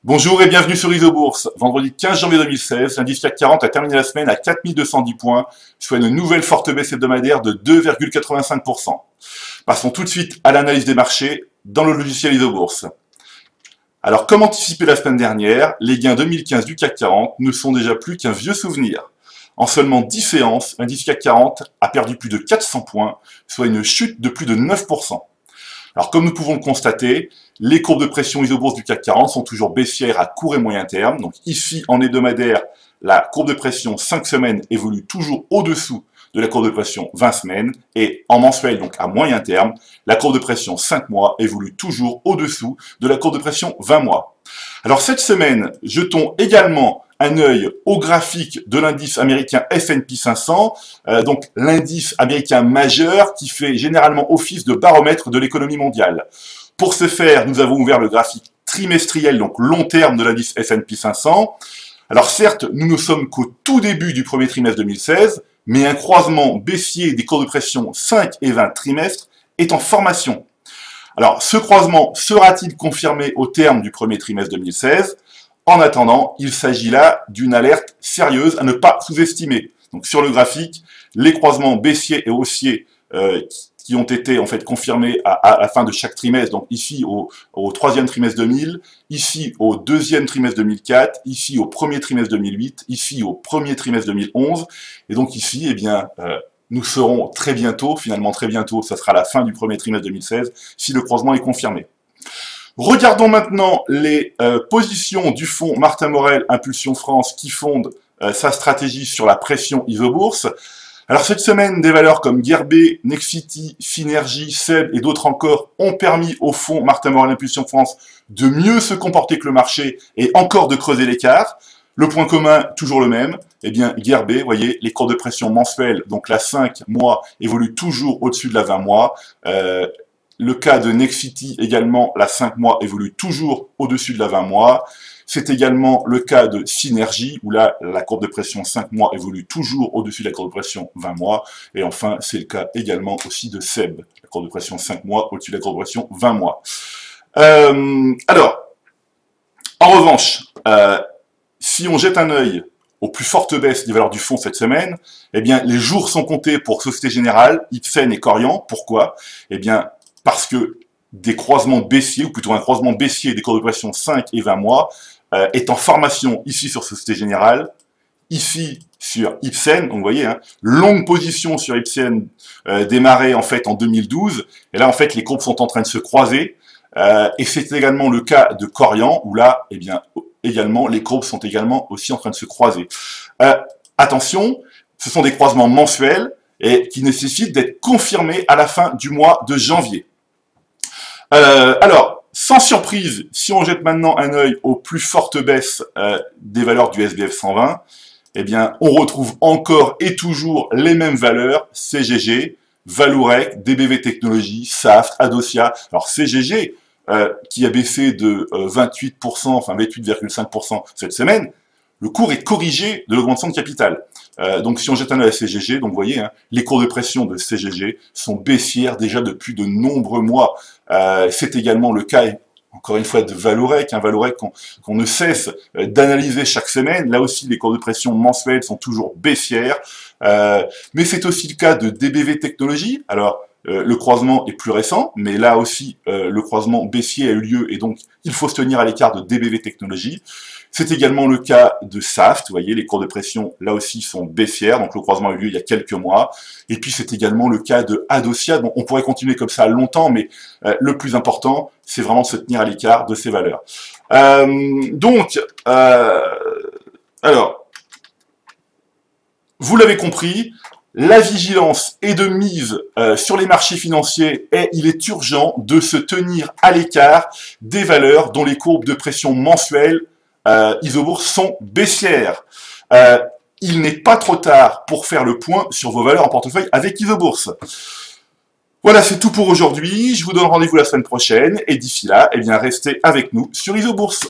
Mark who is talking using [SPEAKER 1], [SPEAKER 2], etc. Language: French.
[SPEAKER 1] Bonjour et bienvenue sur Isobourse. Vendredi 15 janvier 2016, l'indice CAC 40 a terminé la semaine à 4210 points, soit une nouvelle forte baisse hebdomadaire de 2,85%. Passons tout de suite à l'analyse des marchés dans le logiciel Isobourse. Alors, comme anticipé la semaine dernière, les gains 2015 du CAC 40 ne sont déjà plus qu'un vieux souvenir. En seulement 10 séances, l'indice CAC 40 a perdu plus de 400 points, soit une chute de plus de 9%. Alors, comme nous pouvons le constater, les courbes de pression isobourse du CAC 40 sont toujours baissières à court et moyen terme. Donc ici, en hebdomadaire, la courbe de pression 5 semaines évolue toujours au-dessous de la courbe de pression 20 semaines. Et en mensuel, donc à moyen terme, la courbe de pression 5 mois évolue toujours au-dessous de la courbe de pression 20 mois. Alors cette semaine, jetons également un œil au graphique de l'indice américain S&P 500, donc l'indice américain majeur qui fait généralement office de baromètre de l'économie mondiale. Pour ce faire, nous avons ouvert le graphique trimestriel, donc long terme de l'indice S&P 500. Alors certes, nous ne sommes qu'au tout début du premier trimestre 2016, mais un croisement baissier des courbes de pression 5 et 20 trimestres est en formation. Alors ce croisement sera-t-il confirmé au terme du premier trimestre 2016 ? En attendant, il s'agit là d'une alerte sérieuse à ne pas sous-estimer. Donc sur le graphique, les croisements baissiers et haussiers qui ont été en fait confirmés à la fin de chaque trimestre, donc ici au troisième trimestre 2000, ici au deuxième trimestre 2004, ici au premier trimestre 2008, ici au premier trimestre 2011, et donc ici, eh bien, nous serons très bientôt, finalement très bientôt, ça sera la fin du premier trimestre 2016, si le croisement est confirmé. Regardons maintenant les positions du fonds Martin Morel Impulsion France qui fonde sa stratégie sur la pression isobourse. Alors cette semaine, des valeurs comme Gearbet, Nexity, Synergie, SEB et d'autres encore ont permis au fonds Martin Morel Impulsion France de mieux se comporter que le marché et encore de creuser l'écart. Le point commun, toujours le même, eh bien Gearbet, vous voyez, les courbes de pression mensuelles, donc la 5 mois, évoluent toujours au-dessus de la 20 mois. Le cas de Nexity également, la 5 mois évolue toujours au-dessus de la 20 mois. C'est également le cas de Synergie, où là, la courbe de pression 5 mois évolue toujours au-dessus de la courbe de pression 20 mois. Et enfin, c'est le cas également aussi de SEB, la courbe de pression 5 mois au-dessus de la courbe de pression 20 mois. Alors, en revanche, si on jette un œil aux plus fortes baisses des valeurs du fonds cette semaine, eh bien, les jours sont comptés pour Société Générale, Ipsen et Korian. Pourquoi ? Eh bien, parce que des croisements baissiers, ou plutôt un croisement baissier des courbes de pression 5 et 20 mois, est en formation ici sur Société Générale, ici sur Ipsen, donc vous voyez, hein, longue position sur Ipsen démarrée en fait en 2012, et là en fait les courbes sont en train de se croiser, et c'est également le cas de Korian, où là, eh bien, également, les courbes sont également aussi en train de se croiser. Attention, ce sont des croisements mensuels, et qui nécessitent d'être confirmés à la fin du mois de janvier. Alors, sans surprise, si on jette maintenant un œil aux plus fortes baisses des valeurs du SBF 120, eh bien, on retrouve encore et toujours les mêmes valeurs, CGG, Vallourec, DBV Technologies, Saft, Adocia. Alors, CGG, qui a baissé de 28%, enfin 28,5% cette semaine, le cours est corrigé de l'augmentation de capital. Donc si on jette un œil à CGG, donc vous voyez, hein, les cours de pression de CGG sont baissières déjà depuis de nombreux mois. C'est également le cas, encore une fois, de Vallourec, Vallourec qu'on ne cesse d'analyser chaque semaine. Là aussi, les cours de pression mensuelles sont toujours baissières. Mais c'est aussi le cas de DBV Technologies. Alors, le croisement est plus récent, mais là aussi, le croisement baissier a eu lieu et donc il faut se tenir à l'écart de DBV Technologies. C'est également le cas de Saft, vous voyez, les courbes de pression, là aussi, sont baissières, donc le croisement a eu lieu il y a quelques mois. Et puis c'est également le cas de Adocia, bon, on pourrait continuer comme ça longtemps, mais le plus important, c'est vraiment de se tenir à l'écart de ces valeurs. Alors, vous l'avez compris, la vigilance est de mise sur les marchés financiers et il est urgent de se tenir à l'écart des valeurs dont les courbes de pression mensuelles isobourse sont baissières. Il n'est pas trop tard pour faire le point sur vos valeurs en portefeuille avec Isobourse. Voilà, c'est tout pour aujourd'hui. Je vous donne rendez-vous la semaine prochaine et d'ici là, eh bien, restez avec nous sur Isobourse.